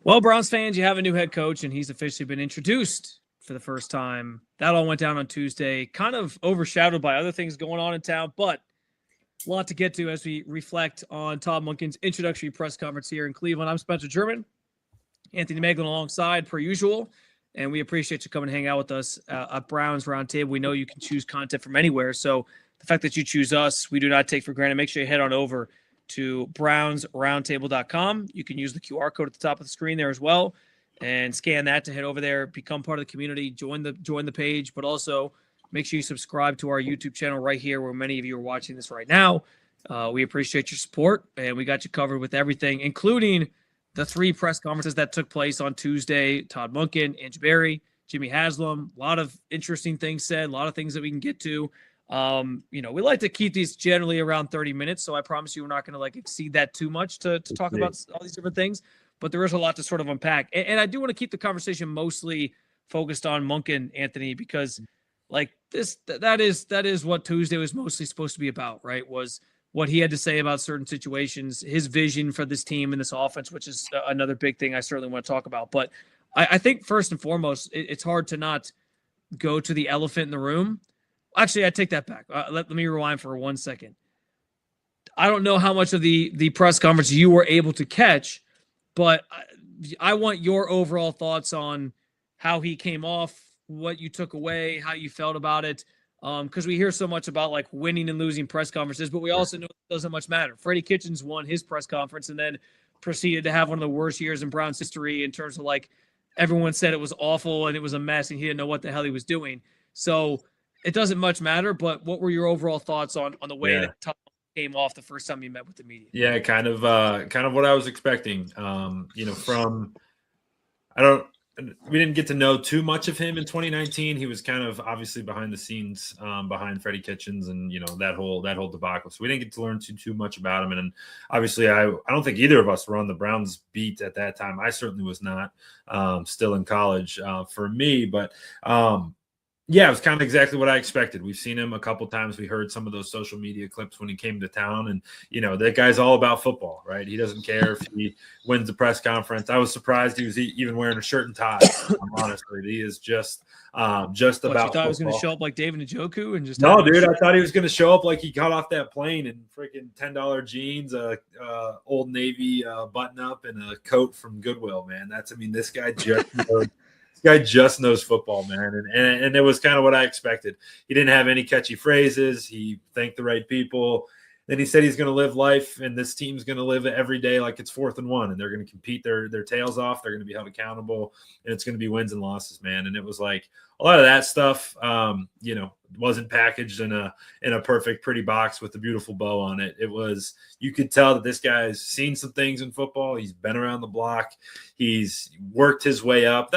Well, Browns fans, you have a new head coach, and he's officially been introduced for the first time. That all went down on Tuesday, kind of overshadowed by other things going on in town, but a lot to get to as we reflect on Todd Monken's introductory press conference here in Cleveland. I'm Spencer German, Anthony Moeglin alongside, per usual, and we appreciate you coming and hang out with us at Browns Roundtable. We know you can choose content from anywhere, so the fact that you choose us, we do not take for granted. Make sure you head on over to brownsroundtable.com. You can use the QR code at the top of the screen there as well and scan that to head over there, become part of the community, join the page, but also make sure you subscribe to our YouTube channel right here where many of you are watching this right now. We appreciate your support, and we got you covered with everything, including the 3 press conferences that took place on Tuesday. Todd Monken, Andrew Berea, Jimmy Haslam, a lot of interesting things said, a lot of things that we can get to. We like to keep these generally around 30 minutes, so I promise you we're not going to exceed that too much to talk about all these different things, but there is a lot to sort of unpack. And I do want to keep the conversation mostly focused on Monken, Anthony, because that is what Tuesday was mostly supposed to be about, right? Was what he had to say about certain situations, his vision for this team and this offense, which is another big thing I certainly want to talk about. But I think first and foremost, it's hard to not go to the elephant in the room. Actually, I take that back. Let me rewind for 1 second. I don't know how much of the press conference you were able to catch, but I want your overall thoughts on how he came off, what you took away, how you felt about it. Because we hear so much about winning and losing press conferences, but we also know it doesn't much matter. Freddie Kitchens won his press conference and then proceeded to have one of the worst years in Browns history in terms of everyone said it was awful and it was a mess and he didn't know what the hell he was doing. So it doesn't much matter, but what were your overall thoughts on the way that Todd came off the first time you met with the media? Yeah, kind of what I was expecting. We didn't get to know too much of him in 2019. He was kind of obviously behind the scenes, behind Freddie Kitchens and that whole debacle. So we didn't get to learn too much about him. And obviously, I don't think either of us were on the Browns beat at that time. I certainly was not. Still in college for me, but. Yeah, it was kind of exactly what I expected. We've seen him a couple times. We heard some of those social media clips when he came to town. And, that guy's all about football, right? He doesn't care if he wins the press conference. I was surprised he was even wearing a shirt and tie, honestly. He is just about you thought football. he was going to show up like David Njoku and just no, dude. I thought he was going to show up like he got off that plane in freaking $10 jeans, Old Navy button up, and a coat from Goodwill. Man, this guy just knows football, man, and it was kind of what I expected. He didn't have any catchy phrases. He thanked the right people. Then he said he's going to live life, and this team's going to live every day like it's 4th and 1, and they're going to compete their tails off. They're going to be held accountable, and it's going to be wins and losses, man. And it was a lot of that stuff, wasn't packaged in a perfect, pretty box with a beautiful bow on it. It was, you could tell that this guy's seen some things in football. He's been around the block. He's worked his way up.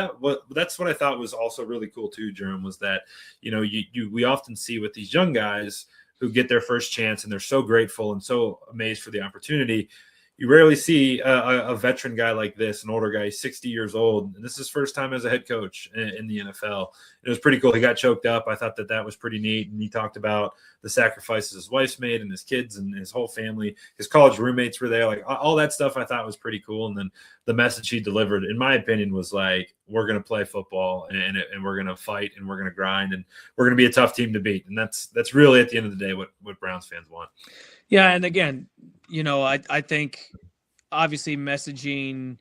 That's what I thought was also really cool too, Jerome, was that, we often see with these young guys who get their first chance and they're so grateful and so amazed for the opportunity. You rarely see a veteran guy like this, an older guy, 60 years old, and this is his first time as a head coach in the NFL. It was pretty cool. He got choked up. I thought that was pretty neat, and he talked about the sacrifices his wife's made and his kids and his whole family. His college roommates were there. All that stuff I thought was pretty cool, and then the message he delivered, in my opinion, was we're going to play football, and we're going to fight, and we're going to grind, and we're going to be a tough team to beat, and that's really, at the end of the day, what Browns fans want. Yeah, and again, I think obviously messaging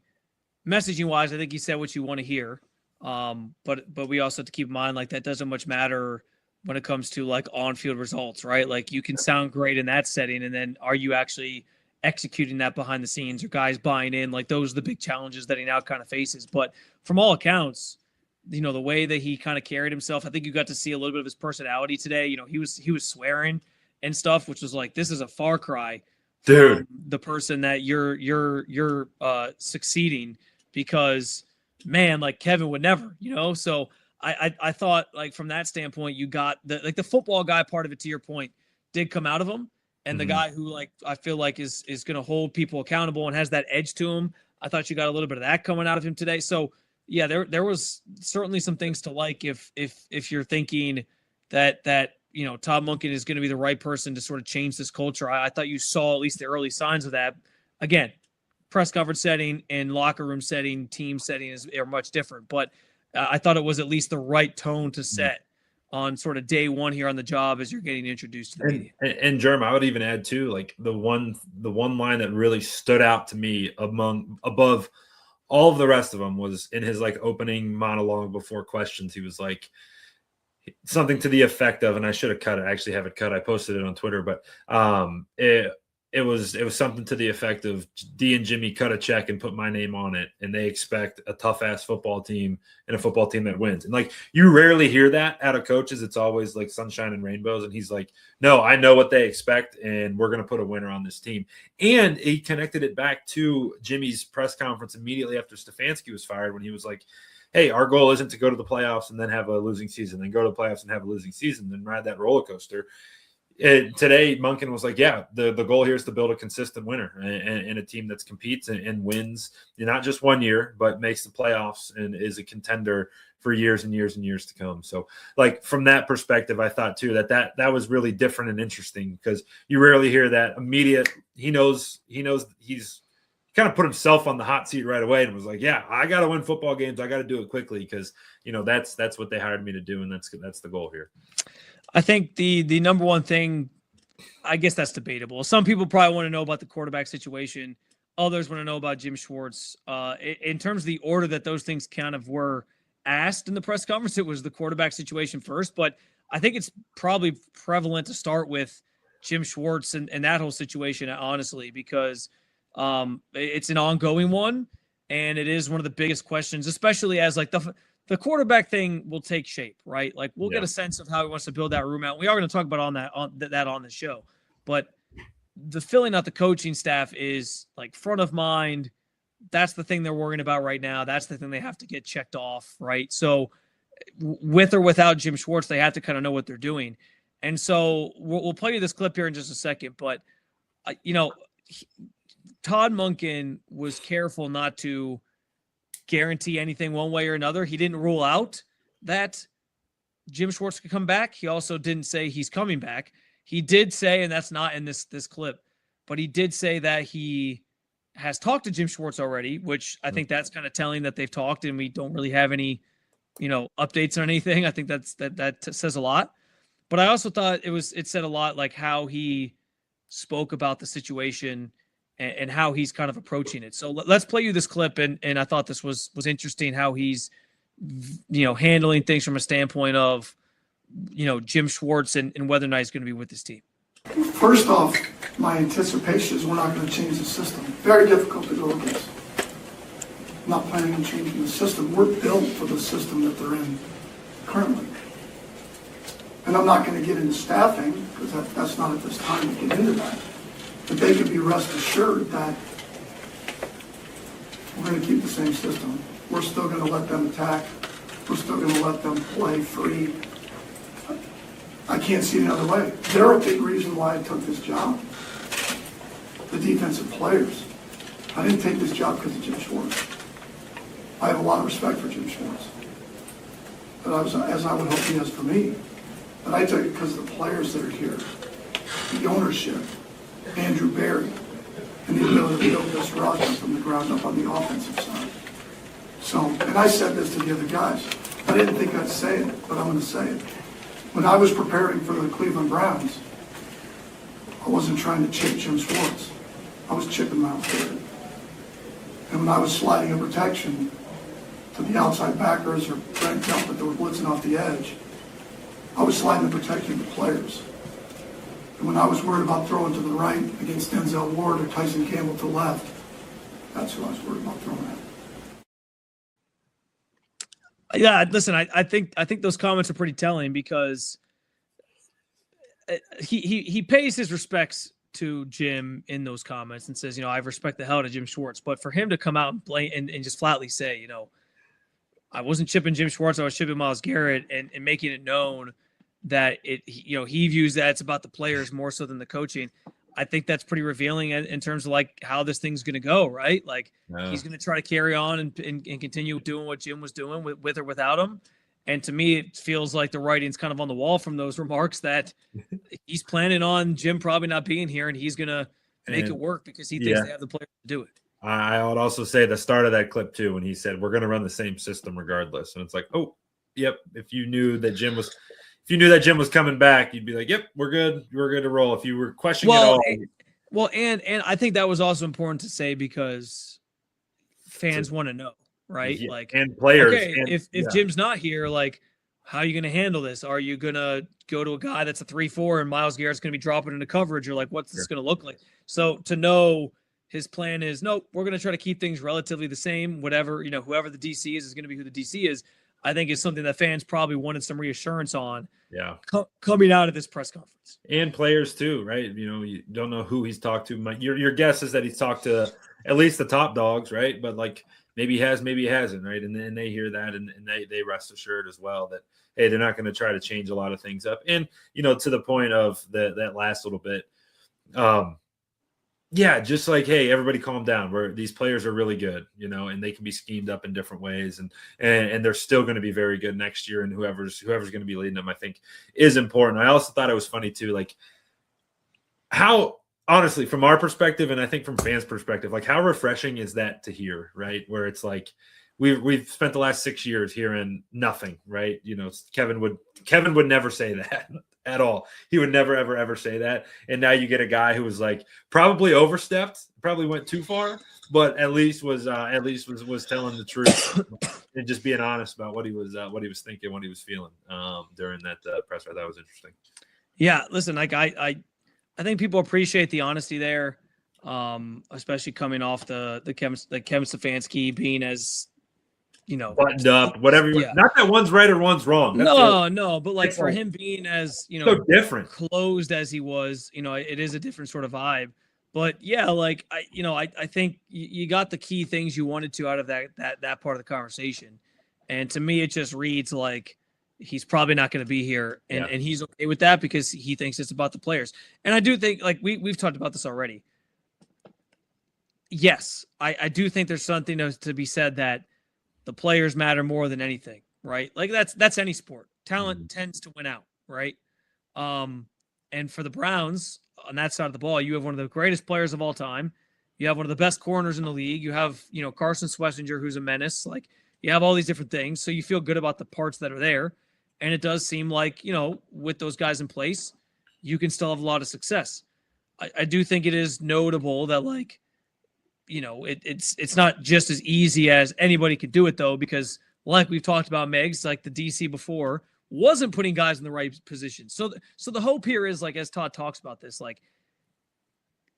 wise, I think he said what you want to hear. But we also have to keep in mind that doesn't much matter when it comes to on-field results, right? You can sound great in that setting, and then are you actually executing that behind the scenes, or guys buying in? Those are the big challenges that he now kind of faces. But from all accounts, the way that he kind of carried himself, I think you got to see a little bit of his personality today. He was swearing and stuff, which was this is a far cry, dude, the person that you're succeeding, because man, Kevin would never, so I thought from that standpoint, you got the football guy part of it, to your point, did come out of him, and the guy who I feel is going to hold people accountable and has that edge to him. I thought you got a little bit of that coming out of him today. So yeah, there was certainly some things to if you're thinking that Todd Monken is going to be the right person to sort of change this culture. I thought you saw at least the early signs of that. Again, press conference setting and locker room setting, team setting are much different. But I thought it was at least the right tone to set on sort of day one here on the job as you're getting introduced to the media. And Jerm, I would even add too, like the one line that really stood out to me above all of the rest of them was in his like opening monologue before questions. He was like something to the effect of, and I should have cut it. I actually have it cut. I posted it on Twitter, but it was something to the effect of D and Jimmy cut a check and put my name on it, and they expect a tough ass football team and a football team that wins. And like you rarely hear that out of coaches. It's always like sunshine and rainbows. And he's like, no, I know what they expect, and we're going to put a winner on this team. And he connected it back to Jimmy's press conference immediately after Stefanski was fired, when he was like, hey, our goal isn't to go to the playoffs and then have a losing season, then go to the playoffs and have a losing season, then ride that roller coaster. Today, Monken was like, yeah, the goal here is to build a consistent winner and a team that competes and wins, not just 1 year, but makes the playoffs and is a contender for years and years and years to come. So, like, from that perspective, I thought, too, that was really different and interesting, because you rarely hear that immediate. He knows he's kind of put himself on the hot seat right away and was like, yeah, I got to win football games. I got to do it quickly because, that's what they hired me to do, and that's the goal here. I think the number one thing, I guess that's debatable. Some people probably want to know about the quarterback situation. Others want to know about Jim Schwartz. In terms of the order that those things kind of were asked in the press conference, it was the quarterback situation first. But I think it's probably prevalent to start with Jim Schwartz and that whole situation, honestly, because it's an ongoing one, and it is one of the biggest questions, especially as like the quarterback thing will take shape, right? Like we'll get a sense of how he wants to build that room out. We are going to talk about that on the show, but the filling out the coaching staff is like front of mind. That's the thing they're worrying about right now. That's the thing they have to get checked off, right? So with or without Jim Schwartz, they have to kind of know what they're doing. And so we'll play you this clip here in just a second, but Todd Monken was careful not to guarantee anything one way or another. He didn't rule out that Jim Schwartz could come back. He also didn't say he's coming back. He did say, and that's not in this clip, but he did say that he has talked to Jim Schwartz already, which I think that's kind of telling that they've talked, and we don't really have any, updates on anything. I think that says a lot. But I also thought it said a lot, like how he spoke about the situation and how he's kind of approaching it. So let's play you this clip. And I thought this was interesting, how he's, handling things from a standpoint of, Jim Schwartz and whether or not he's going to be with this team. First off, my anticipation is we're not going to change the system. Very difficult to go against. I'm not planning on changing the system. We're built for the system that they're in currently. And I'm not going to get into staffing, because that's not at this time to get into that. But they can be rest assured that we're going to keep the same system. We're still going to let them attack. We're still going to let them play free. I can't see it another way. They're a big reason why I took this job. The defensive players. I didn't take this job because of Jim Schwartz. I have a lot of respect for Jim Schwartz, but as I would hope he has for me. But I took it because of the players that are here, the ownership, Andrew Berea, and the ability to build this roster from the ground up on the offensive side. So, and I said this to the other guys. I didn't think I'd say it, but I'm going to say it. When I was preparing for the Cleveland Browns, I wasn't trying to chip Jim Schwartz. I was chipping Miles Garrett. And when I was sliding a protection to the outside backers or Brent Delpit that were blitzing off the edge, I was sliding the protection to players. And when I was worried about throwing to the right against Denzel Ward or Tyson Campbell to the left, that's who I was worried about throwing at. Yeah, listen, I think those comments are pretty telling, because he pays his respects to Jim in those comments and says, I respect the hell out of Jim Schwartz. But for him to come out and blame and just flatly say, I wasn't chipping Jim Schwartz, I was chipping Myles Garrett, and making it known that he views that it's about the players more so than the coaching. I think that's pretty revealing in terms of like how this thing's going to go, right? Like he's going to try to carry on and continue doing what Jim was doing with or without him. And to me, it feels like the writing's kind of on the wall from those remarks that he's planning on Jim probably not being here, and he's going to make it work because he thinks they have the players to do it. I would also say the start of that clip too, when he said, we're going to run the same system regardless. And it's like, oh, yep. If you knew that Jim was coming back, you'd be like, yep, we're good. We're good to roll. If you were questioning it all. Well, and I think that was also important to say because fans want to know, right? Yeah, like, and players. Okay, if Jim's not here, like, how are you going to handle this? Are you going to go to a guy that's a 3-4 and Myles Garrett's going to be dropping into coverage? Or like, what's this going to look like? So to know his plan is, nope, we're going to try to keep things relatively the same. Whatever, whoever the DC is going to be who the DC is. I think is something that fans probably wanted some reassurance on. Yeah, coming out of this press conference, and players too, right? You don't know who he's talked to. Your guess is that he's talked to at least the top dogs, right? But like maybe he has, maybe he hasn't, right? And then they hear that and they rest assured as well that hey, they're not going to try to change a lot of things up. And to the point of that last little bit, yeah, just like, hey, everybody calm down. These players are really good, and they can be schemed up in different ways, and they're still going to be very good next year. And whoever's going to be leading them, I think, is important. I also thought it was funny too, like how honestly, from our perspective, and I think from fans' perspective, like how refreshing is that to hear, right? Where it's like we've spent the last 6 years hearing nothing, right? Kevin would never say that. At all. He would never, ever, ever say that. And now you get a guy who was like probably overstepped, probably went too far, but at least was telling the truth and just being honest about what he was thinking, what he was feeling during that presser. That was interesting. Yeah, listen, like I think people appreciate the honesty there, especially coming off the Kevin Stefanski being as buttoned up, whatever. Yeah. Not that one's right or one's wrong. No, but like for him being as so different, closed as he was, it is a different sort of vibe. But yeah, like I think you got the key things you wanted to out of that part of the conversation, and to me, it just reads like he's probably not going to be here, and he's okay with that because he thinks it's about the players. And I do think, like we've talked about this already. Yes, I do think there's something to be said that the players matter more than anything, right? Like that's any sport. Talent tends to win out, right? And for the Browns on that side of the ball, you have one of the greatest players of all time. You have one of the best corners in the league. You have, Carson Schlesinger, who's a menace. Like you have all these different things. So you feel good about the parts that are there. And it does seem like, with those guys in place, you can still have a lot of success. I do think it is notable that like, it's not just as easy as anybody could do it though, because like we've talked about, Megs, like the DC before wasn't putting guys in the right position. So the hope here is like, as Todd talks about this, like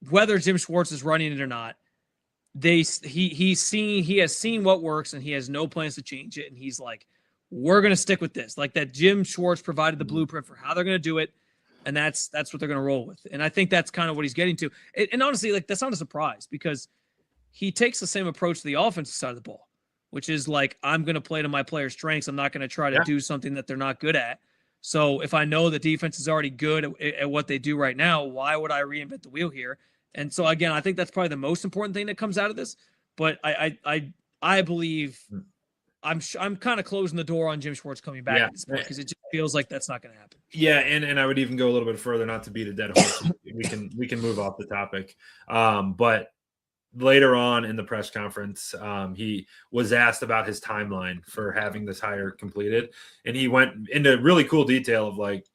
whether Jim Schwartz is running it or not, he has seen what works and he has no plans to change it. And he's like, we're going to stick with this. Like that Jim Schwartz provided the blueprint for how they're going to do it. And that's what they're going to roll with. And I think that's kind of what he's getting to. And honestly, like that's not a surprise because he takes the same approach to the offensive side of the ball, which is like, I'm going to play to my players' strengths. I'm not going to try to do something that they're not good at. So if I know the defense is already good at what they do right now, why would I reinvent the wheel here? And so again, I think that's probably the most important thing that comes out of this. But I believe I'm kind of closing the door on Jim Schwartz coming back at this point because it just feels like that's not going to happen. Yeah, and I would even go a little bit further, not to beat a dead horse. we can move off the topic, but later on in the press conference, he was asked about his timeline for having this hire completed. And he went into really cool detail of like,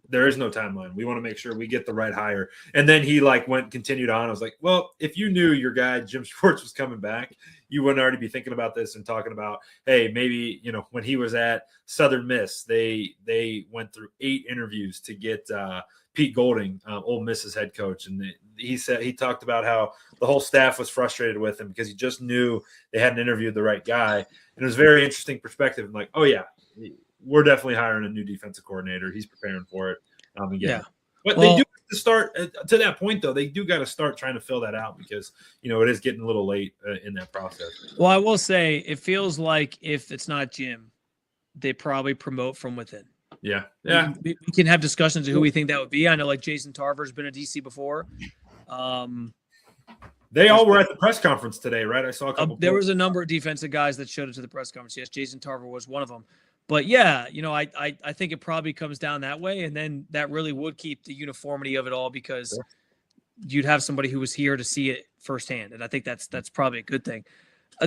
there is no timeline. We want to make sure we get the right hire. And then he continued on. I was like, well, if you knew your guy, Jim Schwartz, was coming back, you wouldn't already be thinking about this and talking about, hey, maybe, when he was at Southern Miss, they went through 8 interviews to get Pete Golding, Ole Miss's head coach. And he talked about how the whole staff was frustrated with him because he just knew they hadn't interviewed the right guy. And it was a very interesting perspective. I'm like, oh yeah, we're definitely hiring a new defensive coordinator. He's preparing for it. But they do have to start to that point though. They do got to start trying to fill that out because, it is getting a little late in that process. Well, I will say it feels like if it's not Jim, they probably promote from within. Yeah. We can have discussions of who we think that would be. I know like Jason Tarver's been a DC before. They all were at the press conference today, right? I saw a couple. There was a number of defensive guys that showed up to the press conference. Yes, Jason Tarver was one of them. But yeah, I think it probably comes down that way, and then that really would keep the uniformity of it all because you'd have somebody who was here to see it firsthand. And I think that's probably a good thing.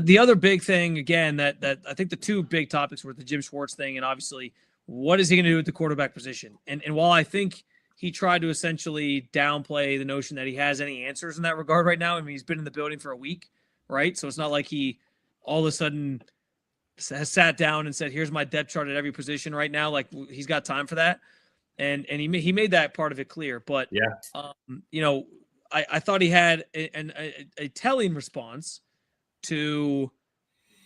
The other big thing, again, that I think the two big topics were the Jim Schwartz thing, and obviously what is he going to do with the quarterback position? And while I think he tried to essentially downplay the notion that he has any answers in that regard right now, I mean, he's been in the building for a week, right? So it's not like he all of a sudden has sat down and said, here's my depth chart at every position right now. Like, he's got time for that. And he made that part of it clear. But, I thought he had a telling response to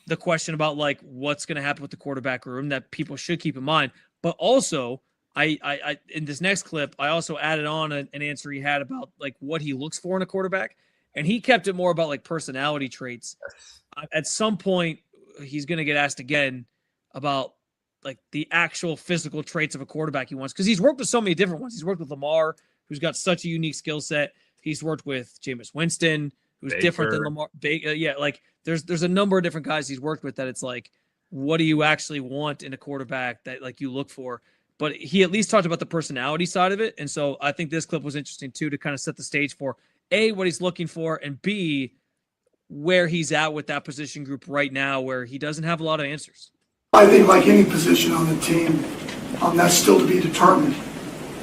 the question about like what's going to happen with the quarterback room that people should keep in mind. But also, I in this next clip, I also added on an answer he had about like what he looks for in a quarterback, and he kept it more about like personality traits. At some point, he's going to get asked again about like the actual physical traits of a quarterback he wants, because he's worked with so many different ones. He's worked with Lamar, who's got such a unique skill set. He's worked with Jameis Winston, who's different than Lamar. Like there's a number of different guys he's worked with that it's like, what do you actually want in a quarterback that like you look for? But he at least talked about the personality side of it. And so I think this clip was interesting too, to kind of set the stage for A, what he's looking for, and B, where he's at with that position group right now, where he doesn't have a lot of answers. I think like any position on the team, that's still to be determined.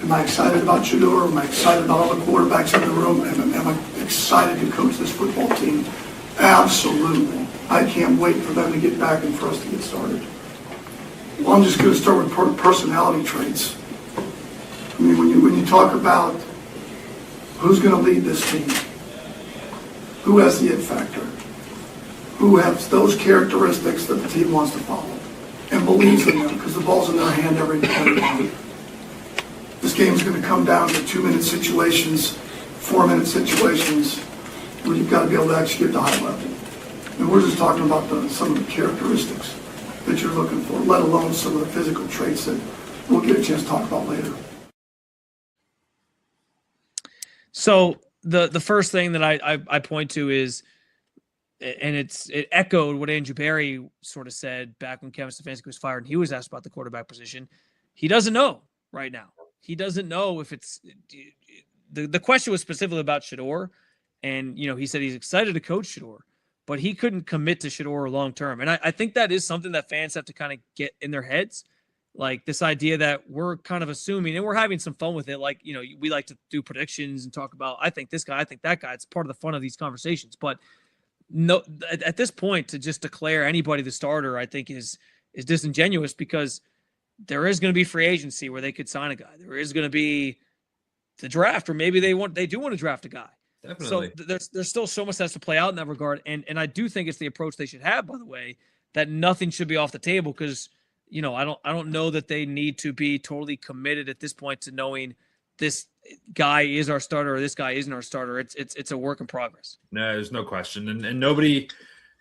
Am I excited about Shedeur? Am I excited about all the quarterbacks in the room? Am I excited to coach this football team? Absolutely. I can't wait for them to get back and for us to get started. Well, I'm just going to start with personality traits. I mean, when you talk about who's going to lead this team, who has the it factor, who has those characteristics that the team wants to follow, and believes in them because the ball's in their hand every time. This game's going to come down to 2-minute situations, 4-minute situations, where you've got to be able to execute at the high level. And we're just talking about some of the characteristics that you're looking for, let alone some of the physical traits that we'll get a chance to talk about later. So the first thing that I point to is, and it echoed what Andrew Berry sort of said back when Kevin Stefanski was fired and he was asked about the quarterback position. He doesn't know right now. He doesn't know if it's the question was specifically about Shedeur, and he said he's excited to coach Shedeur, but he couldn't commit to Shedeur long term. And I think that is something that fans have to kind of get in their heads, like this idea that we're kind of assuming, and we're having some fun with it. Like, we like to do predictions and talk about, I think this guy, I think that guy. It's part of the fun of these conversations. But no, at this point, to just declare anybody the starter, I think is disingenuous, because there is going to be free agency where they could sign a guy. There is going to be the draft, or maybe they do want to draft a guy. Definitely. So there's still so much that has to play out in that regard. And I do think it's the approach they should have, by the way, that nothing should be off the table, because, I don't know that they need to be totally committed at this point to knowing this guy is our starter or this guy isn't our starter. It's a work in progress. No, there's no question. And nobody,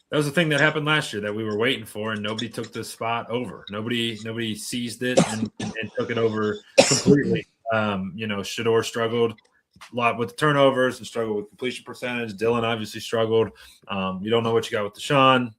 that was the thing that happened last year that we were waiting for, and nobody took this spot over. Nobody seized it and took it over completely. Shedeur struggled a lot with the turnovers and struggled with completion percentage. Dylan obviously struggled. You don't know what you got with Deshaun.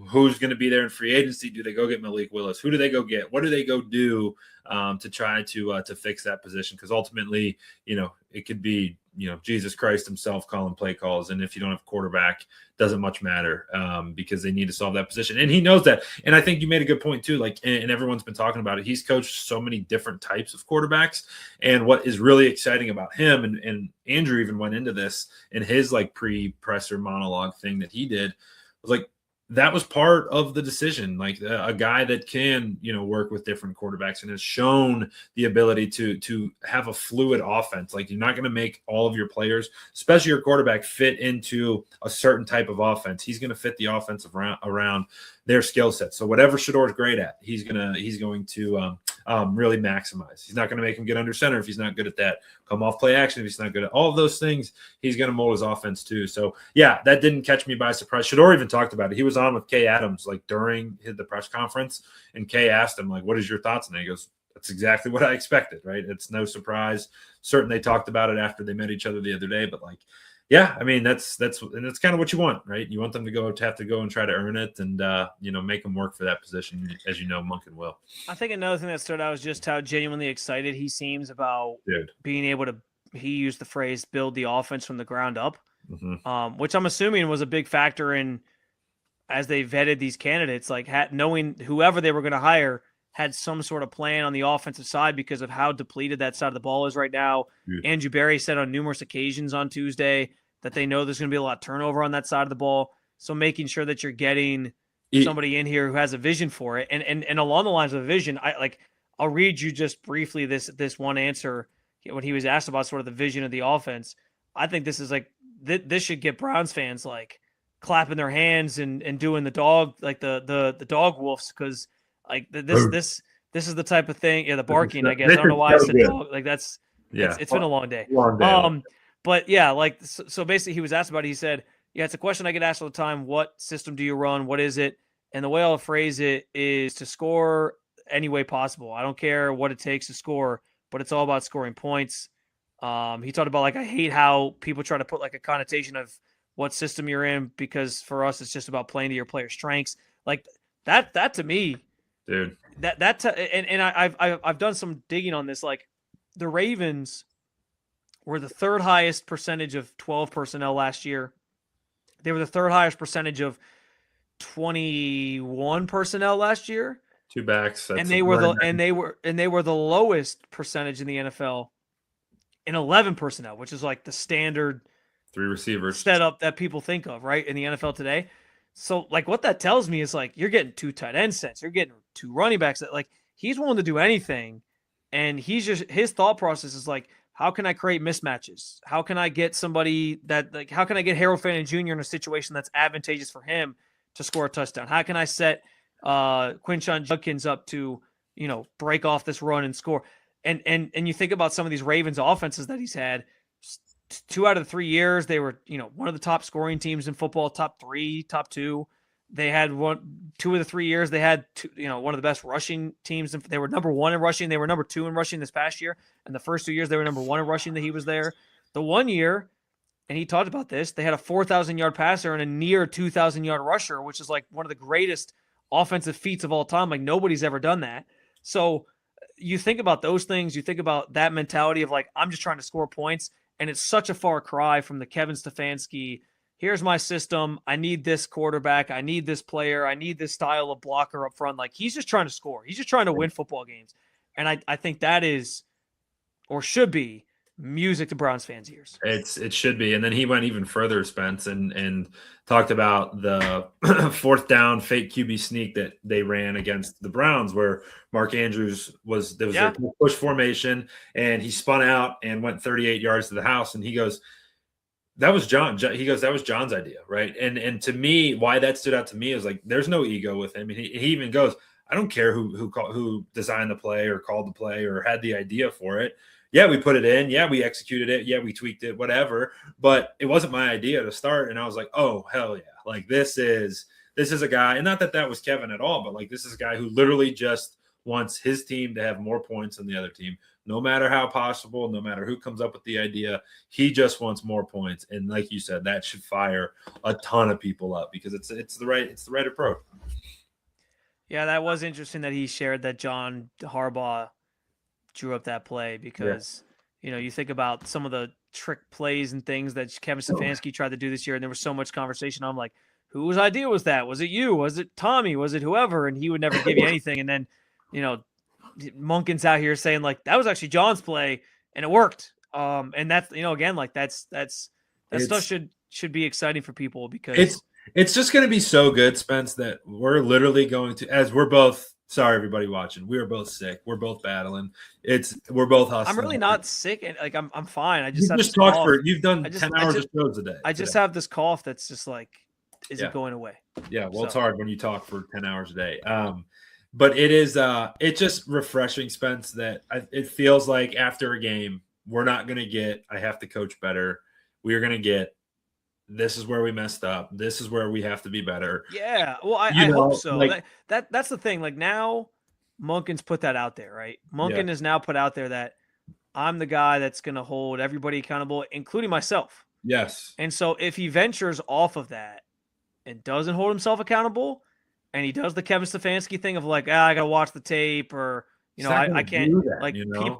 Who's going to be there in free agency? Do they go get Malik Willis? Who do they go get? What do they go do to try to fix that position? Because ultimately, it could be, Jesus Christ himself calling play calls. And if you don't have a quarterback, doesn't much matter because they need to solve that position. And he knows that. And I think you made a good point too. Like, and everyone's been talking about it. He's coached so many different types of quarterbacks. And what is really exciting about him, and Andrew even went into this in his like pre-presser monologue thing that he did, was like, that was part of the decision, like a guy that can, work with different quarterbacks and has shown the ability to have a fluid offense. Like, you're not going to make all of your players, especially your quarterback, fit into a certain type of offense. He's going to fit the offense around their skill set. So whatever Shedeur is great at, he's going to really maximize. He's not going to make him get under center if he's not good at that. Come off play action if he's not good at all of those things. He's going to mold his offense too. So yeah, that didn't catch me by surprise. Shedeur even talked about it. He was on with Kay Adams like during the press conference, and Kay asked him like, "What is your thoughts?" And he goes, "That's exactly what I expected." Right? It's no surprise. Certainly, they talked about it after they met each other the other day, but like, yeah, I mean, that's kind of what you want, right? You want them to have to go and try to earn it, and make them work for that position, as you know, Monken will. I think another thing that stood out was just how genuinely excited he seems about being able to. He used the phrase "build the offense from the ground up." which I'm assuming was a big factor in as they vetted these candidates, like knowing whoever they were going to hire had some sort of plan on the offensive side because of how depleted that side of the ball is right now. Yeah. Andrew Berry said on numerous occasions on Tuesday that they know there's going to be a lot of turnover on that side of the ball. So making sure that you're getting somebody in here who has a vision for it. And along the lines of a vision, I'll read you just briefly this one answer when he was asked about sort of the vision of the offense. I think this is like, this should get Browns fans like clapping their hands and doing the dog, like the dog wolves. Cause like this is the type of thing. Yeah. The barking, I guess. I don't know why I said dog. Like it's been a long day. But yeah, like, so basically he was asked about it. He said, yeah, it's a question I get asked all the time. What system do you run? What is it? And the way I'll phrase it is to score any way possible. I don't care what it takes to score, but it's all about scoring points. He talked about, like, I hate how people try to put like a connotation of what system you're in, because for us, it's just about playing to your player's strengths. Like that to me, dude, I've done some digging on this. Like the Ravens were the third highest percentage of 12 personnel last year. They were the third highest percentage of 21 personnel last year. Two backs, and they were the lowest percentage in the NFL in 11 personnel, which is like the standard 3 receivers setup that people think of, right, in the NFL today. So like what that tells me is like you're getting 2 tight end sets, you're getting 2 running backs. That like he's willing to do anything, and his thought process is like, how can I create mismatches? How can I get somebody that, like, how can I get Harold Fannin Jr. in a situation that's advantageous for him to score a touchdown? How can I set Quinshon Judkins up to, break off this run and score? And you think about some of these Ravens offenses that he's had, 2 out of the 3 years, they were, one of the top scoring teams in football, top 3, top 2. They had 2 of the 3 years. They had one of the best rushing teams. They were number 1 in rushing. They were number 2 in rushing this past year. And the first 2 years, they were number 1 in rushing that he was there. The 1 year, and he talked about this, they had a 4,000-yard passer and a near 2,000-yard rusher, which is like one of the greatest offensive feats of all time. Like nobody's ever done that. So you think about those things. You think about that mentality of like, I'm just trying to score points. And it's such a far cry from the Kevin Stefanski, here's my system, I need this quarterback, I need this player, I need this style of blocker up front. Like he's just trying to score. He's just trying to win football games. And I think that is, or should be, music to Browns fans' ears. It should be. And then he went even further, Spence, and talked about the 4th down fake QB sneak that they ran against the Browns, where Mark Andrews was their push formation, and he spun out and went 38 yards to the house. And he goes, that was John. He goes, that was John's idea, right? And to me, why that stood out to me is like, there's no ego with him. And he even goes, I don't care who designed the play or called the play or had the idea for it. Yeah, we put it in. Yeah, we executed it. Yeah, we tweaked it, whatever. But it wasn't my idea to start. And I was like, oh, hell yeah. Like this is a guy, and not that was Kevin at all, but like this is a guy who literally just wants his team to have more points than the other team, no matter how possible, no matter who comes up with the idea. He just wants more points. And like you said, that should fire a ton of people up because it's the right approach. Yeah, that was interesting that he shared that John Harbaugh drew up that play because, you think about some of the trick plays and things that Kevin Stefanski tried to do this year, and there was so much conversation. I'm like, whose idea was that? Was it you? Was it Tommy? Was it whoever? And he would never give you anything. And then, Monken's out here saying like, that was actually John's play and it worked. And that's, again, like that stuff should be exciting for people because it's just going to be so good, Spence, that we're literally going to, as we're both, sorry, everybody watching, we are both sick. We're both battling. We're both hustling. I'm really not sick. And like, I'm fine. I just you've done 10 hours of shows a day. I just have this cough that's just like, it going away? Yeah. Well, it's hard when you talk for 10 hours a day. But it is, it's just refreshing, Spence, that it feels like after a game, we're not going to get, I have to coach better. We are going to get, this is where we messed up. This is where we have to be better. Yeah. Well, I hope so. Like, that's the thing. Like now Monken's put that out there, right? Monken has now put out there that I'm the guy that's going to hold everybody accountable, including myself. Yes. And so if he ventures off of that and doesn't hold himself accountable, and he does the Kevin Stefanski thing of like, I got to watch the tape, or, I can't,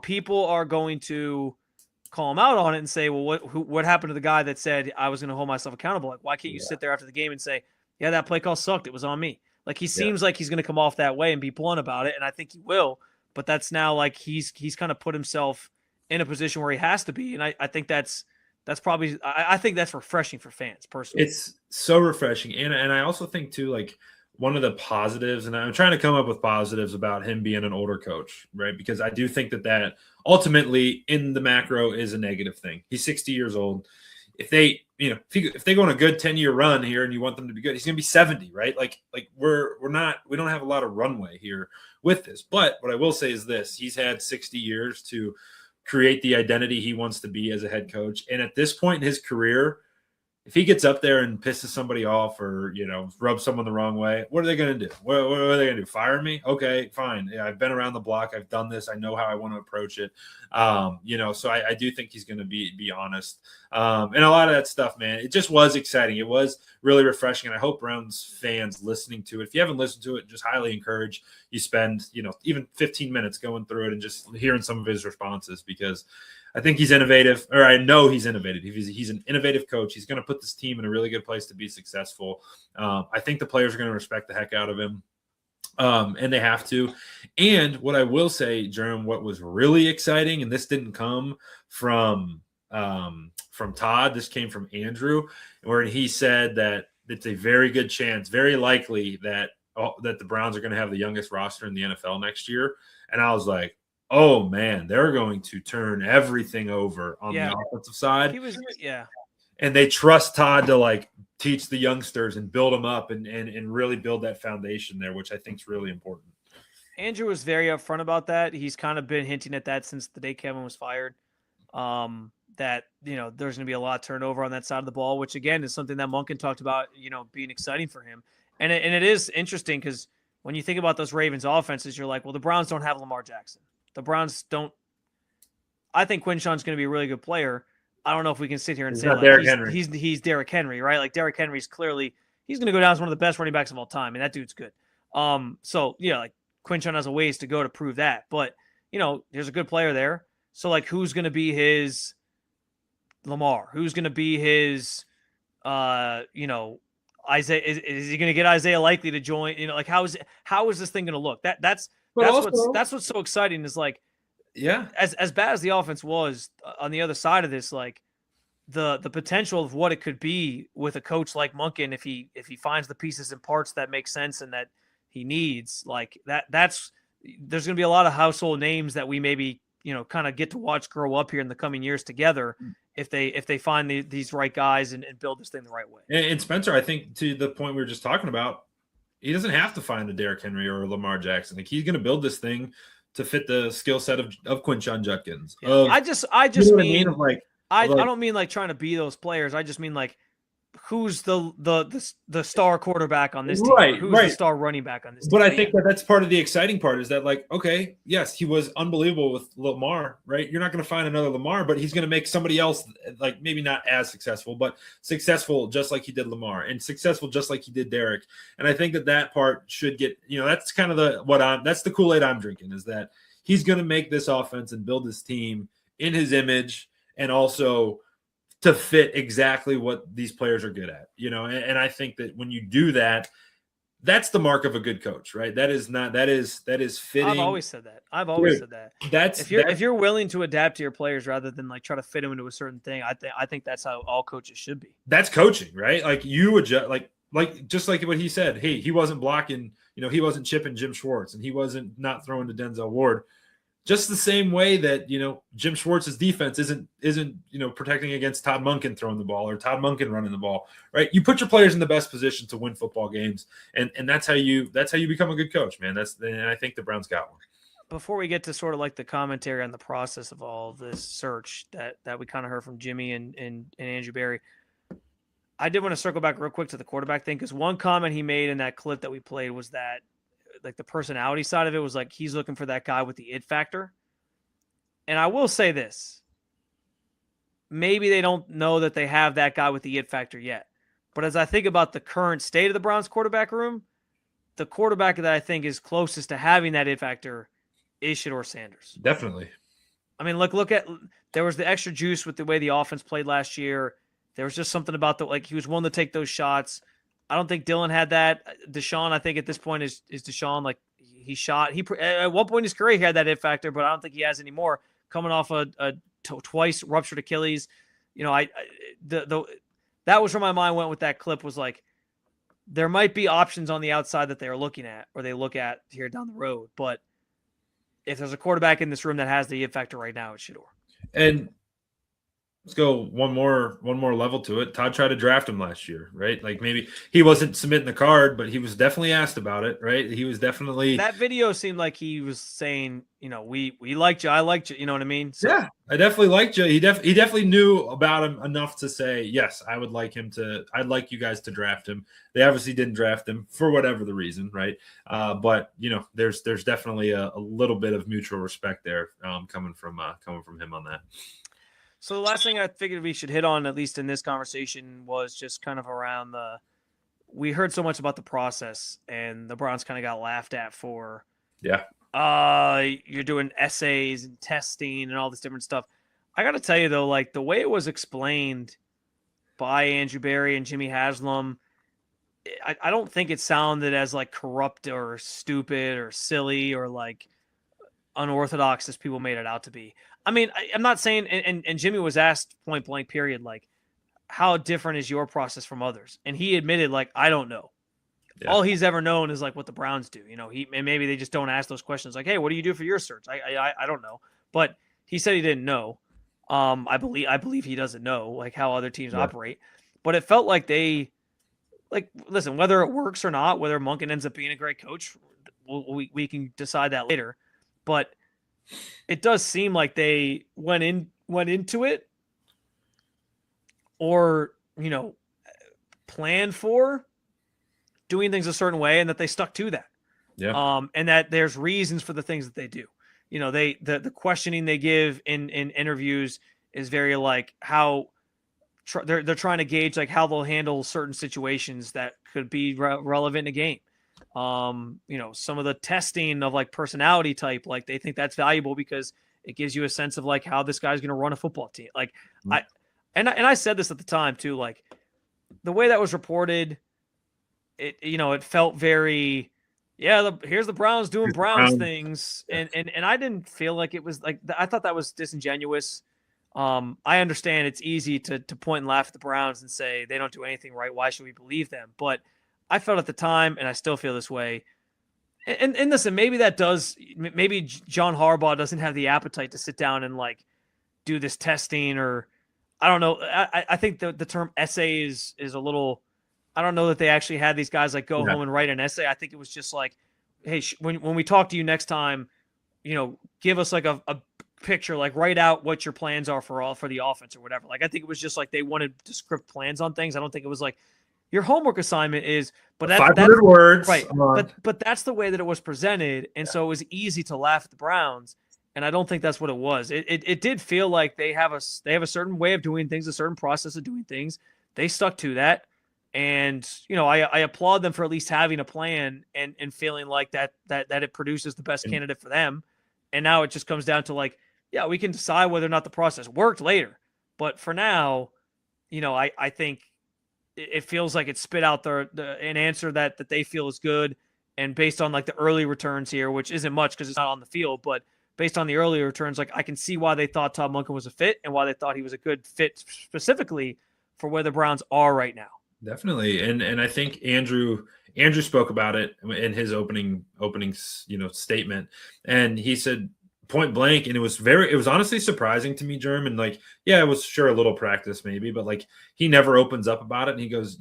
people are going to call him out on it and say, well, what happened to the guy that said I was going to hold myself accountable? Like, why can't you sit there after the game and say, yeah, that play call sucked. It was on me. Like, he seems like he's going to come off that way and be blunt about it. And I think he will, but that's now like, he's kind of put himself in a position where he has to be. And I think that's probably, I think that's refreshing for fans personally. It's so refreshing. And I also think too, like, one of the positives, and I'm trying to come up with positives about him being an older coach, right? Because I do think that ultimately in the macro is a negative thing. He's 60 years old. If they, if they go on a good 10-year run here and you want them to be good, he's going to be 70, right? Like we don't have a lot of runway here with this. But what I will say is this: he's had 60 years to create the identity he wants to be as a head coach. And at this point in his career, if he gets up there and pisses somebody off or, rubs someone the wrong way, what are they going to do? What are they going to do? Fire me? Okay, fine. Yeah, I've been around the block. I've done this. I know how I want to approach it. So I do think he's going to be honest. And a lot of that stuff, man, it just was exciting. It was really refreshing. And I hope Browns fans listening to it, if you haven't listened to it, just highly encourage you spend, even 15 minutes going through it and just hearing some of his responses, because I think he's innovative, or I know he's innovative. He's an innovative coach. He's going to put this team in a really good place to be successful. I think the players are going to respect the heck out of him, and they have to. And what I will say, Jerome, what was really exciting, and this didn't come from Todd, this came from Andrew, where he said that it's a very good chance, very likely that the Browns are going to have the youngest roster in the NFL next year. And I was like, oh man, they're going to turn everything over on the offensive side. And they trust Todd to teach the youngsters and build them up and really build that foundation there, which I think is really important. Andrew was very upfront about that. He's kind of been hinting at that since the day Kevin was fired. That, there's going to be a lot of turnover on that side of the ball, which again is something that Monken talked about, being exciting for him. And it is interesting because when you think about those Ravens offenses, you're like, well, the Browns don't have Lamar Jackson. The Browns don't. I think Quinshon's going to be a really good player. I don't know if we can sit here and say he's Derrick Henry, right? Like Derrick Henry's clearly he's going to go down as one of the best running backs of all time, and that dude's good. So yeah, like Quinshon has a ways to go to prove that, but there's a good player there. So who's going to be his Lamar? Who's going to be his Isaiah? Is he going to get Isaiah Likely to join? How is this thing going to look? That's what's so exciting is as bad as the offense was on the other side of this, the potential of what it could be with a coach like Monken, if he finds the pieces and parts that make sense and that he needs, there's going to be a lot of household names that we maybe, kind of get to watch grow up here in the coming years together if they find these right guys and build this thing the right way. And Spencer, I think to the point we were just talking about, he doesn't have to find a Derrick Henry or a Lamar Jackson. He's going to build this thing to fit the skill set of Quinshon Judkins. Yeah. I don't mean trying to be those players. I just mean who's the star quarterback on this team? Right, who's the star running back on this team? But I think that's part of the exciting part is that okay, yes, he was unbelievable with Lamar, right? You're not going to find another Lamar, but he's going to make somebody else maybe not as successful, but successful just like he did Lamar and successful just like he did Derrick. And I think that part should get, that's kind of that's the Kool-Aid I'm drinking, is that he's going to make this offense and build this team in his image and also to fit exactly what these players are good at, and I think that when you do that, that's the mark of a good coach, right? That is fitting. I've always said that. If you're willing to adapt to your players rather than try to fit them into a certain thing, I think that's how all coaches should be. That's coaching, right? You adjust, just like what he said. Hey, he wasn't blocking, he wasn't chipping Jim Schwartz, and he wasn't not throwing to Denzel Ward. Just the same way that, Jim Schwartz's defense isn't protecting against Todd Monken throwing the ball or Todd Monken running the ball, right? You put your players in the best position to win football games, and that's how you become a good coach, man. And I think the Browns got one. Before we get to sort of the commentary on the process of all this search that we kind of heard from Jimmy and Andrew Berry, I did want to circle back real quick to the quarterback thing, because one comment he made in that clip that we played was that the personality side of it was he's looking for that guy with the it factor. And I will say this, maybe they don't know that they have that guy with the it factor yet. But as I think about the current state of the Browns quarterback room, the quarterback that I think is closest to having that it factor is Shedeur Sanders. Definitely. I mean, look at there was the extra juice with the way the offense played last year. There was just something about he was willing to take those shots. I don't think Dylan had that. Deshaun, I think at this point is Deshaun, like he shot. At one point in his career he had that it factor, but I don't think he has anymore. Coming off a twice ruptured Achilles, that was where my mind went with that clip, was like there might be options on the outside that they're looking at or they look at here down the road, but if there's a quarterback in this room that has the it factor right now, it's Shedeur. And let's go one more level to it. Todd tried to draft him last year, right? Like maybe he wasn't submitting the card, but he was definitely asked about it, right? He was definitely, that video seemed like he was saying, we liked you, I liked you, you know what I mean? So, yeah, I definitely liked you. He definitely knew about him enough to say, yes, I'd like you guys to draft him. They obviously didn't draft him for whatever the reason, right? But there's definitely a little bit of mutual respect there coming from him on that. So the last thing I figured we should hit on, at least in this conversation, was just kind of around we heard so much about the process, and the Browns kind of got laughed at for, you're doing essays and testing and all this different stuff. I got to tell you though, like the way it was explained by Andrew Berry and Jimmy Haslam, I don't think it sounded as like corrupt or stupid or silly or like unorthodox as people made it out to be. I mean, I'm not saying, and Jimmy was asked point blank period, like, how different is your process from others? And he admitted, like, I don't know. Yeah. All he's ever known is like what the Browns do. And maybe they just don't ask those questions like, hey, what do you do for your search? I don't know. But he said he didn't know. I believe he doesn't know like how other teams operate. But it felt like listen, whether it works or not, whether Monken ends up being a great coach, we can decide that later. But it does seem like they went into it or, planned for doing things a certain way and that they stuck to that. Yeah. And that there's reasons for the things that they do. The questioning they give in interviews is very like how they're trying to gauge like how they'll handle certain situations that could be relevant in a game. Some of the testing of like personality type, like they think that's valuable because it gives you a sense of like how this guy's going to run a football team. Like I said this at the time too, like the way that was reported, it felt very, here's the Browns doing Browns things. And I didn't feel like it was like, I thought that was disingenuous. I understand it's easy to point and laugh at the Browns and say they don't do anything right. Why should we believe them? But I felt at the time, and I still feel this way. And listen, maybe John Harbaugh doesn't have the appetite to sit down and like do this testing, or I don't know. I think the term essay is a little. I don't know that they actually had these guys like go home and write an essay. I think it was just like, hey, when we talk to you next time, give us like a picture, like write out what your plans are for the offense or whatever. Like I think it was just like they wanted to script plans on things. I don't think it was like. Your homework assignment is, but that's 500 words, right? But that's the way that it was presented, and so it was easy to laugh at the Browns. And I don't think that's what it was. It did feel like they have a certain way of doing things, a certain process of doing things. They stuck to that, and I applaud them for at least having a plan and feeling like that it produces the best candidate for them. And now it just comes down to like, we can decide whether or not the process worked later, but for now, I think. It feels like it spit out an answer that they feel is good. And based on like the early returns here, which isn't much because it's not on the field, but based on the early returns, like I can see why they thought Todd Monken was a fit and why they thought he was a good fit specifically for where the Browns are right now. Definitely. And I think Andrew spoke about it in his opening statement. And he said, point blank, and it was honestly surprising to me, German. Like, it was sure a little practice maybe, but like he never opens up about it. And he goes,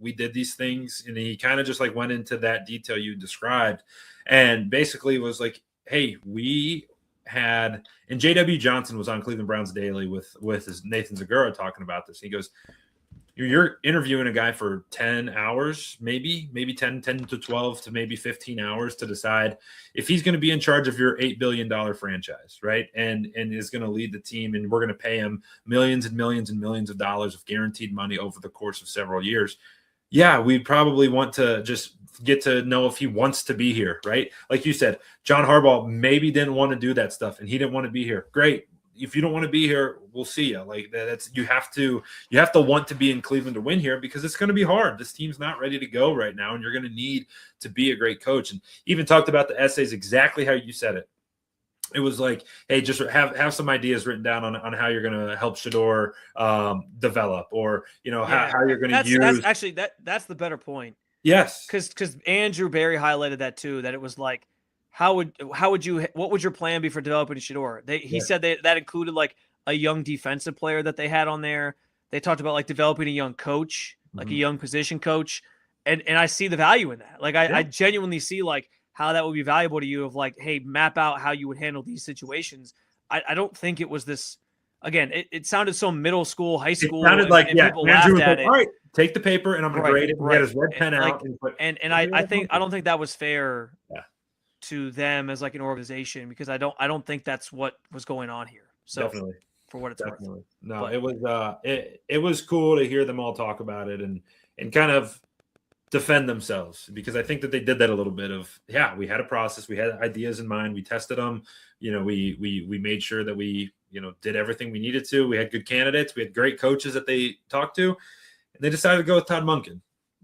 we did these things. And he kind of just like went into that detail you described and basically was like, hey, we had, and JW Johnson was on Cleveland Browns Daily with his Nathan Zagura talking about this. He goes, you're interviewing a guy for 10 hours, maybe 10 to 12 to maybe 15 hours to decide if he's going to be in charge of your $8 billion franchise, right? And is going to lead the team, and we're going to pay him millions and millions and millions of dollars of guaranteed money over the course of several years. We'd probably want to just get to know if he wants to be here, right? Like you said, John Harbaugh maybe didn't want to do that stuff and he didn't want to be here. Great. If you don't want to be here, we'll see you. Like that's you have to want to be in Cleveland to win here because it's going to be hard. This team's not ready to go right now, and you're going to need to be a great coach. And even talked about the essays exactly how you said it. It was like, hey, just have some ideas written down on how you're going to help Shedeur develop, or how you're going to use. That's actually that's the better point. Yes, because Andrew Berry highlighted that too. That it was like, what would your plan be for developing Shedeur? He said that included like a young defensive player that they had on there. They talked about like developing a young coach, like a young position coach, and I see the value in that. Like I genuinely see like how that would be valuable to you of like, hey, map out how you would handle these situations. I don't think it was this. Again, it sounded so middle school, high school. It sounded like people Andrew laughed at it. All right, take the paper and I'm going to grade it. He had his red pen out. I don't think that was fair to them as like an organization, because I don't think that's what was going on here. So definitely, for what it's worth. No, but it was cool to hear them all talk about it and kind of defend themselves, because I think that they did that a little bit of, we had a process, we had ideas in mind, we tested them, we made sure that we, did everything we needed to. We had good candidates, we had great coaches that they talked to, and they decided to go with Todd Monken.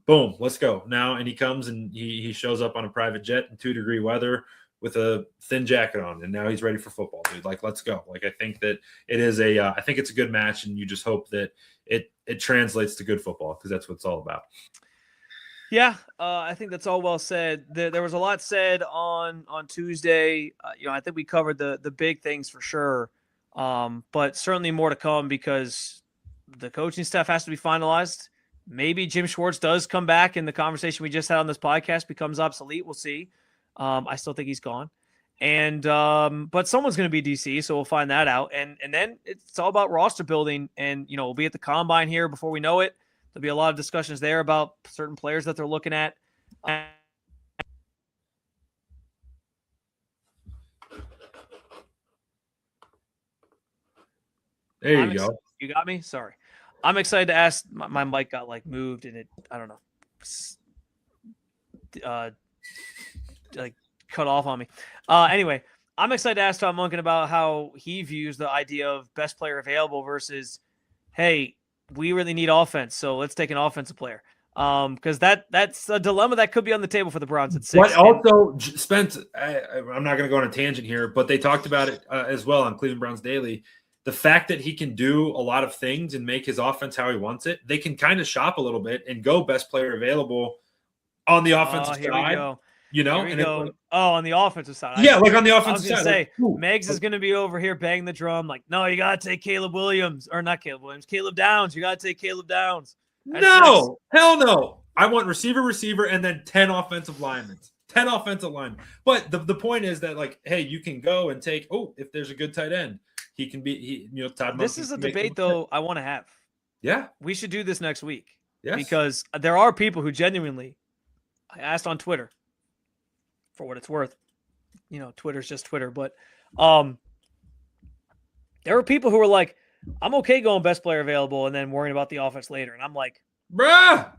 Boom, let's go now. And he comes and he shows up on a private jet in 2-degree weather with a thin jacket on, and now he's ready for football, dude. Like, let's go. Like, I think that it is I think it's a good match, and you just hope that it translates to good football, because that's what it's all about. Yeah, I think that's all well said. There was a lot said on Tuesday. I think we covered the big things for sure, but certainly more to come, because the coaching staff has to be finalized. Maybe Jim Schwartz does come back and the conversation we just had on this podcast becomes obsolete. We'll see. I still think he's gone. And but someone's going to be DC, so we'll find that out. And then it's all about roster building. And, we'll be at the combine here before we know it. There'll be a lot of discussions there about certain players that they're looking at. There you go. You got me? Sorry. I'm excited to ask. My mic got like moved and I don't know, like cut off on me. Anyway, I'm excited to ask Todd Monken about how he views the idea of best player available versus, hey, we really need offense, so let's take an offensive player. Because that's a dilemma that could be on the table for the Browns at 6. But also, Spence, I'm not going to go on a tangent here, but they talked about it as well on Cleveland Browns Daily. The fact that he can do a lot of things and make his offense how he wants it, they can kind of shop a little bit and go best player available on the offensive side. On the offensive side. Like on the offensive side. Say, Megs is going to be over here banging the drum like, no, you got to take Caleb Downs. You got to take Caleb Downs. Hell no. I want receiver, and then 10 offensive linemen. 10 offensive linemen. But the point is that, like, hey, you can go and take, if there's a good tight end, he can be, Todd Monken. This is a debate, though, I want to have. Yeah. We should do this next week. Yes. Because there are people who genuinely, I asked on Twitter, for what it's worth, Twitter's just Twitter, but there are people who are like, I'm okay going best player available and then worrying about the offense later. And I'm like, bruh,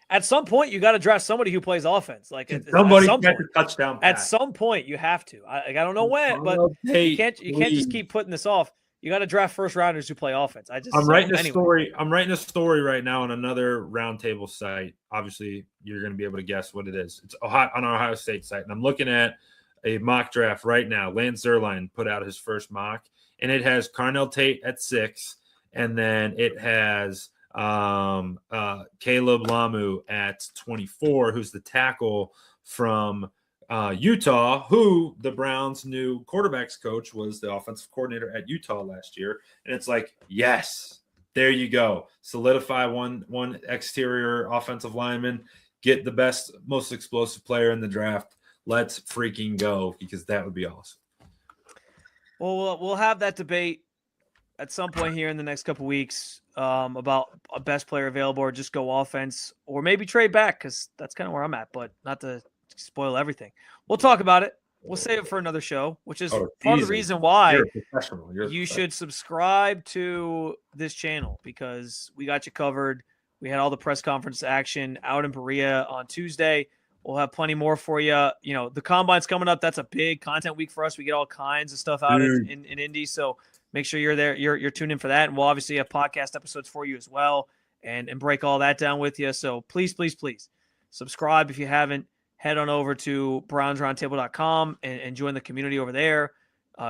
at some point you got to draft somebody who plays offense. Like somebody gets a touchdown pass. At some point you have to. I don't know when, but you can't just keep putting this off. You got to draft first rounders who play offense. I'm writing a story right now on another roundtable site. Obviously, you're going to be able to guess what it is. It's on our Ohio State site, and I'm looking at a mock draft right now. Lance Zierlein put out his first mock, and it has Carnell Tate at 6, and then it has Caleb Lamu at 24, who's the tackle from Utah, who the Browns' new quarterbacks coach was the offensive coordinator at Utah last year. And it's like, yes, there you go. Solidify one exterior offensive lineman, get the best, most explosive player in the draft. Let's freaking go, because that would be awesome. Well, we'll have that debate at some point here in the next couple weeks about a best player available, or just go offense, or maybe trade back, because that's kind of where I'm at, but not to spoil everything. We'll talk about it. We'll save it for another show, which is part of the reason why you should subscribe to this channel, because we got you covered. We had all the press conference action out in Berea on Tuesday. We'll have plenty more for you. You know, the combine's coming up. That's a big content week for us. We get all kinds of stuff out in Indy. So make sure you're there. You're tuned in for that. And we'll obviously have podcast episodes for you as well and break all that down with you. So please subscribe if you haven't. Head on over to brownsroundtable.com and join the community over there.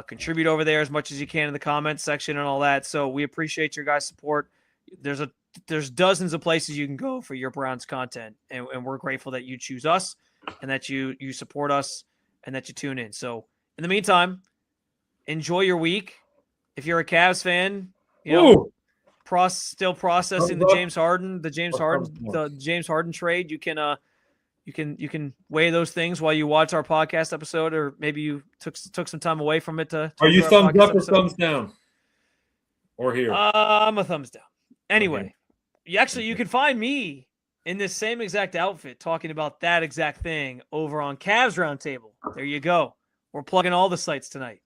Contribute over there as much as you can in the comments section and all that. So we appreciate your guys' support. There's dozens of places you can go for your Browns content, and we're grateful that you choose us and that you support us and that you tune in. So in the meantime, enjoy your week. If you're a Cavs fan, you know, still processing the James Harden trade, you can weigh those things while you watch our podcast episode, or maybe you took some time away from it to Are you thumbs up or thumbs down? Or here? I'm a thumbs down. Anyway, you can find me in this same exact outfit talking about that exact thing over on Cavs Roundtable. There you go. We're plugging all the sites tonight.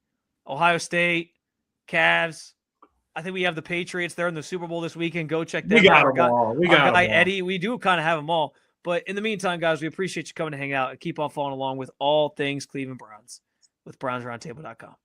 Ohio State, Cavs. I think we have the Patriots. They're in the Super Bowl this weekend. Go check them out. Our guy Eddie. We do kind of have them all. But in the meantime, guys, we appreciate you coming to hang out and keep on following along with all things Cleveland Browns with brownsroundtable.com.